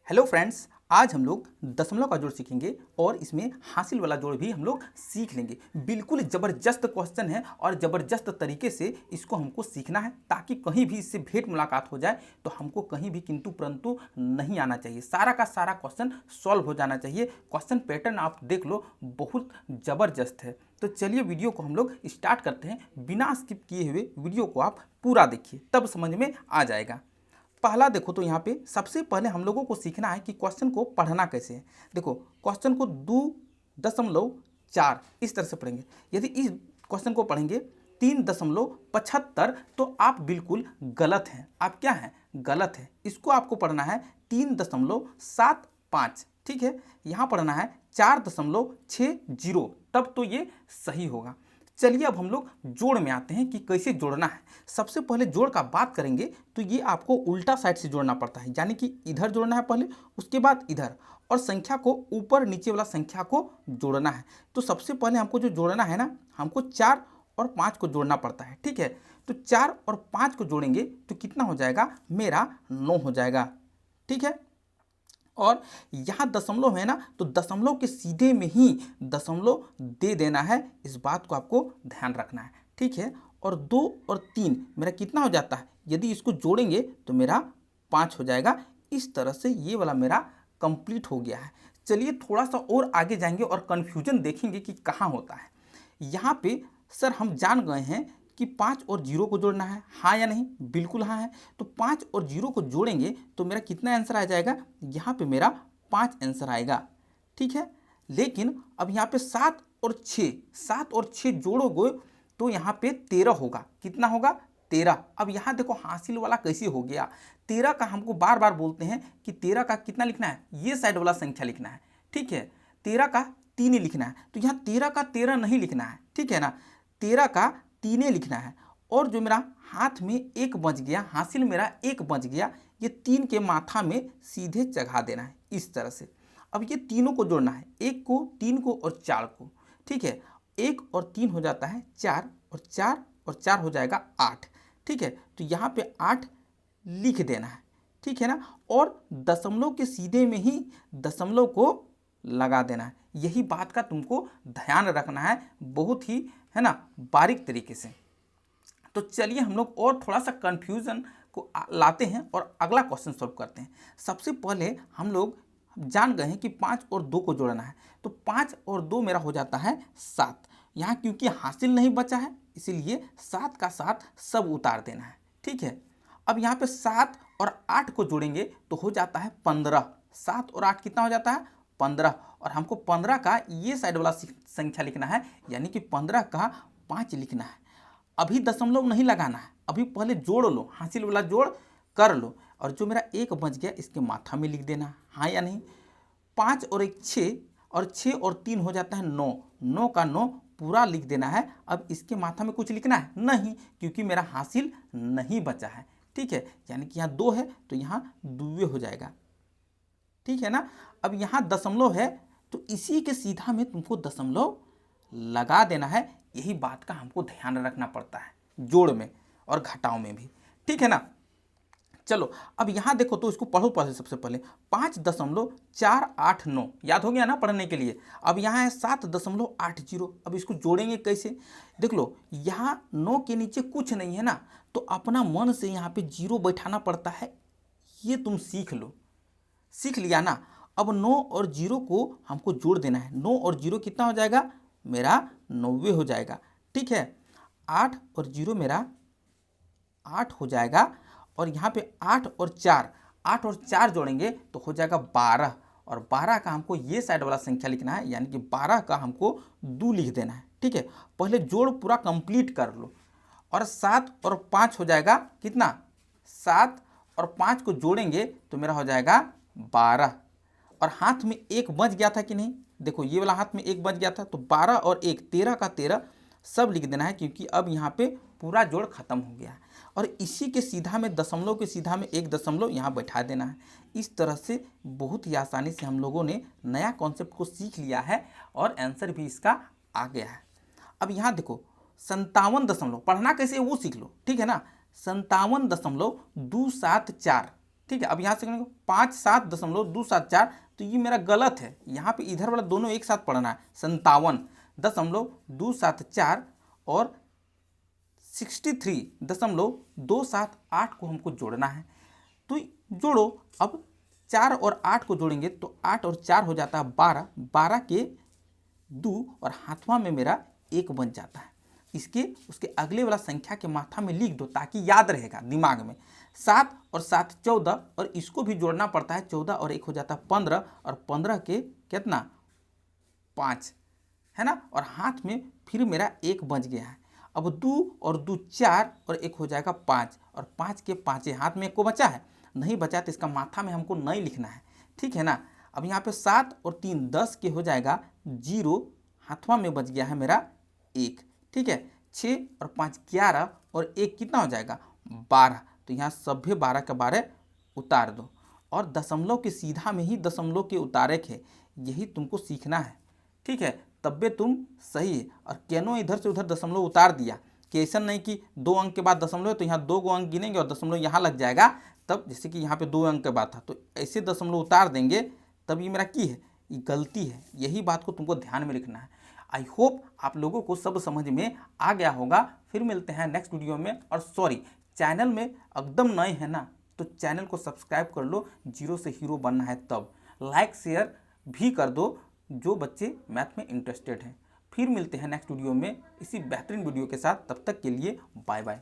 Hello friends, आज हम लोग दशमलव का जोड़ सीखेंगे और इसमें हासिल वाला जोड़ भी हम लोग सीख लेंगे। बिल्कुल ज़बरदस्त क्वेश्चन है और ज़बरदस्त तरीके से इसको हमको सीखना है ताकि कहीं भी इससे भेंट मुलाकात हो जाए तो हमको कहीं भी किंतु परंतु नहीं आना चाहिए। सारा का सारा क्वेश्चन सॉल्व हो जाना चाहिए। क्वेश्चन पैटर्न आप देख लो, बहुत ज़बरदस्त है। तो चलिए वीडियो को हम लोग स्टार्ट करते हैं। बिना स्किप किए हुए वीडियो को आप पूरा देखिए, तब समझ में आ जाएगा। पहला देखो तो यहाँ पे सबसे पहले हम लोगों को सीखना है कि क्वेश्चन को पढ़ना कैसे है। देखो, क्वेश्चन को 2.4 इस तरह से पढ़ेंगे। यदि इस क्वेश्चन को पढ़ेंगे 3.75 तो आप बिल्कुल गलत हैं। आप क्या हैं? गलत है। इसको आपको पढ़ना है 3.75। ठीक है, यहाँ पढ़ना है 4.60, तब तो ये सही होगा। चलिए अब हम लोग जोड़ में आते हैं कि कैसे जोड़ना है। सबसे पहले जोड़ का बात करेंगे तो ये आपको उल्टा साइड से जोड़ना पड़ता है, यानी कि इधर जोड़ना है पहले, उसके बाद इधर, और संख्या को ऊपर नीचे वाला संख्या को जोड़ना है। तो सबसे पहले हमको जो जोड़ना है ना, हमको 4 और 5 को जोड़ना पड़ता है। ठीक है, तो 4 और 5 को जोड़ेंगे तो कितना हो जाएगा? मेरा 9 हो जाएगा। ठीक है, और यहाँ दशमलव है ना, तो दशमलव के सीधे में ही दशमलव दे देना है। इस बात को आपको ध्यान रखना है। ठीक है, और 2 और 3 मेरा कितना हो जाता है? यदि इसको जोड़ेंगे तो मेरा 5 हो जाएगा। इस तरह से ये वाला मेरा कंप्लीट हो गया है। चलिए थोड़ा सा और आगे जाएंगे और कन्फ्यूजन देखेंगे कि कहाँ होता है। यहाँ पे सर हम जान गए हैं कि 5 और 0 को जोड़ना है, हाँ या नहीं? बिल्कुल हाँ है। तो 5 और 0 को जोड़ेंगे तो मेरा कितना आंसर आ जाएगा? यहाँ पे मेरा 5 आंसर आएगा। ठीक है, लेकिन अब यहाँ पे 7 और 6 जोड़ोगे तो यहाँ पे 13 होगा। कितना होगा? 13। अब यहाँ देखो हासिल वाला कैसे हो गया। 13 का हमको बार बार बोलते हैं कि 13 का कितना लिखना है? ये साइड वाला संख्या लिखना है। ठीक है, 13 का 3 ही लिखना है। तो यहाँ 13 का 13 नहीं लिखना है। ठीक है ना, 13 का 3 लिखना है। और जो मेरा हाथ में 1 बच गया, हासिल मेरा 1 बच गया, ये 3 के माथा में सीधे चढ़ा देना है इस तरह से। अब ये तीनों को जोड़ना है, 1 को, 3 को और 4 को। ठीक है, 1 और 3 हो जाता है 4, और 4 और 4 हो जाएगा 8। ठीक है, तो यहाँ पे 8 लिख देना है। ठीक है ना, और दशमलव के सीधे में ही दशमलव को लगा देना है। यही बात का तुमको ध्यान रखना है, बहुत ही, है ना, बारीक तरीके से। तो चलिए हम लोग और थोड़ा सा कन्फ्यूज़न को लाते हैं और अगला क्वेश्चन सॉल्व करते हैं। सबसे पहले हम लोग जान गए हैं कि 5 और 2 को जोड़ना है। तो 5 और 2 मेरा हो जाता है 7। यहाँ क्योंकि हासिल नहीं बचा है इसीलिए 7 का 7 सब उतार देना है। ठीक है, अब यहाँ पे 7 और 8 को जोड़ेंगे तो हो जाता है 15। 7 और 8 कितना हो जाता है? 15। और हमको 15 का ये साइड वाला संख्या लिखना है, यानी कि 15 का 5 लिखना है। अभी दशमलव नहीं लगाना है, अभी पहले जोड़ लो, हासिल वाला जोड़ कर लो, और जो मेरा 1 बच गया इसके माथा में लिख देना, हाँ या नहीं? 5 और 1 6, और 6 और 3 हो जाता है 9। 9 का 9 पूरा लिख देना है। अब इसके माथा में कुछ लिखना है नहीं, क्योंकि मेरा हासिल नहीं बचा है। ठीक है, यानी कि यहाँ 2 है तो यहाँ 2 हो जाएगा। ठीक है ना, अब यहाँ दशमलव है तो इसी के सीधा में तुमको दशमलव लगा देना है। यही बात का हमको ध्यान रखना पड़ता है जोड़ में और घटाव में भी। ठीक है ना, चलो अब यहाँ देखो तो इसको पढ़ो पहले। सबसे पहले 5.489 याद हो गया ना पढ़ने के लिए। अब यहाँ है 7.80। अब इसको जोड़ेंगे कैसे? देख लो, यहाँ 9 के नीचे कुछ नहीं है ना, तो अपना मन से यहाँ पे 0 बैठाना पड़ता है। ये तुम सीख लो, सीख लिया ना। अब 9 और 0 को हमको जोड़ देना है। 9 और 0 कितना हो जाएगा? मेरा 90 हो जाएगा। ठीक है, 8 और 0 मेरा 8 हो जाएगा। और यहाँ पे 8 और 4 जोड़ेंगे तो हो जाएगा 12। और 12 का हमको ये साइड वाला संख्या लिखना है, यानी कि 12 का हमको 2 लिख देना है। ठीक है, पहले जोड़ पूरा कंप्लीट कर लो। और 7 और 5 हो जाएगा कितना? 7 और 5 को जोड़ेंगे तो मेरा हो जाएगा 12। और हाथ में 1 बच गया था कि नहीं? देखो ये वाला हाथ में 1 बच गया था, तो 12 और 1 13 का 13 सब लिख देना है, क्योंकि अब यहाँ पे पूरा जोड़ खत्म हो गया है। और इसी के सीधा में दशमलव के सीधा में 1 दशमलव यहाँ बैठा देना है। इस तरह से बहुत ही आसानी से हम लोगों ने नया कॉन्सेप्ट को सीख लिया है और आंसर भी इसका आ गया है। अब यहाँ देखो 57 पढ़ना कैसे है वो सीख लो। ठीक है ना, 57.274। ठीक है। अब यहाँ से करेंगे 57.274, तो ये मेरा गलत है, यहाँ पे इधर वाला दोनों एक साथ पढ़ना है। 57.274 और 63.278 को हमको जोड़ना है। तो जोड़ो, अब 4 और 8 को जोड़ेंगे तो 8 और 4 हो जाता है 12, 12 के 2 और हाथवा में मेरा 1 बच जाता है। इसके उसके अगले वाला संख्या के माथा में लिख दो ताकि याद रहेगा दिमाग में। 7 और 7 14, और इसको भी जोड़ना पड़ता है। 14 और 1 हो जाता है 15, और 15 के कितना 5 है ना, और हाथ में फिर मेरा 1 बच गया है। अब 2 और 2 4 और 1 हो जाएगा 5, और 5 के 5 हाथ में 1 को बचा है, नहीं बचा तो इसका माथा में हमको नहीं लिखना है, ठीक है ना। अब यहाँ पे 7 और 3 10 के हो जाएगा 0, हाथवा में बच गया है मेरा 1, ठीक है। 6 और 5 11 और 1 कितना हो जाएगा 12, तो यहाँ सभ्य 12 का 12 उतार दो, और दशमलव के सीधा में ही दशमलव के उतारे के, यही तुमको सीखना है, ठीक है, तब तुम सही है। और केनो इधर से उधर दशमलव उतार दिया कि ऐसा नहीं कि 2 अंक के बाद दशमलव, तो यहाँ 2 अंक गिनेंगे और दशमलव यहाँ लग जाएगा, तब जैसे कि यहाँ पे 2 अंक के बाद था तो ऐसे दशमलव उतार देंगे, तब ये मेरा की है, ये गलती है। यही बात को तुमको ध्यान में रखना है। आई होप आप लोगों को सब समझ में आ गया होगा। फिर मिलते हैं नेक्स्ट वीडियो में। और सॉरी, चैनल में एकदम नए हैं ना, तो चैनल को सब्सक्राइब कर लो, जीरो से हीरो बनना है तब। लाइक शेयर भी कर दो जो बच्चे मैथ में इंटरेस्टेड हैं। फिर मिलते हैं नेक्स्ट वीडियो में इसी बेहतरीन वीडियो के साथ, तब तक के लिए बाय बाय।